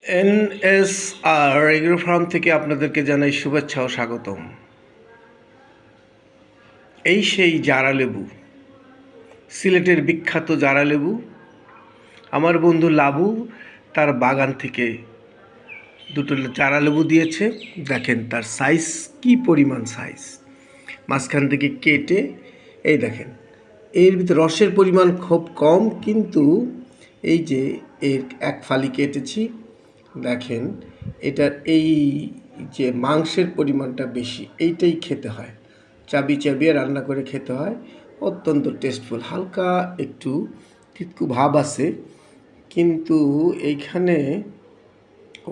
NSR agro farm থেকে আপনাদেরকে জানাই শুভেচ্ছা ও স্বাগতম। এই সেই জারা লেবু, সিলেটের বিখ্যাত জারা লেবু। আমার বন্ধু লাবু তার বাগান থেকে দুটো জারা লেবু দিয়েছে। দেখেন তার সাইজ কি পরিমাণ সাইজ, মাঝখান থেকে কেটে এই দেখেন, এর ভিতরে রসের পরিমাণ খুব কম, কিন্তু এই যে এর এক ফালি কেটেছি, দেখেন এটার এই যে মাংসের পরিমাণটা বেশি, এইটাই খেতে হয়, চাবিয়ে রান্না করে খেতে হয়, অত্যন্ত টেস্টফুল। হালকা একটু তিতকু ভাব আছে, কিন্তু এইখানে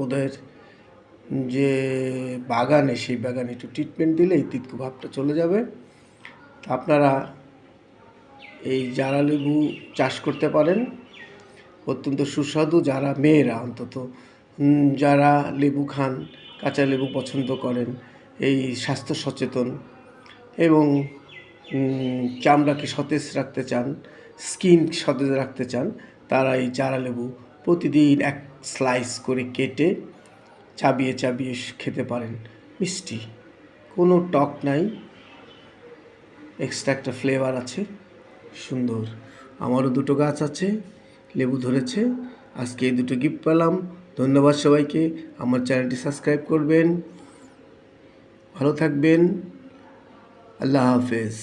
ওদের যে বাগানে, সেই বাগানে একটু ট্রিটমেন্ট দিলে এই তিতকু ভাবটা চলে যাবে। আপনারা এই জারা লেবু চাষ করতে পারেন, অত্যন্ত সুস্বাদু। যারা মেয়েরা অন্তত যারা লেবু খান, কাঁচা লেবু পছন্দ করেন, এই স্বাস্থ্য সচেতন এবং চামড়াকে সতেজ রাখতে চান, স্কিন সতেজ রাখতে চান, তারা এই জারা লেবু প্রতিদিন এক স্লাইস করে কেটে চাবিয়ে খেতে পারেন। মিষ্টি, কোনো টক নাই, এক্সট্রা একটা ফ্লেভার আছে, সুন্দর। আমারও দুটো গাছ আছে, লেবু ধরেছে, আজকে এই দুটো গিফট পেলাম। ধন্যবাদ সবাইকে। আমার চ্যানেলটি সাবস্ক্রাইব করবেন। ভালো থাকবেন। আল্লাহ হাফেজ।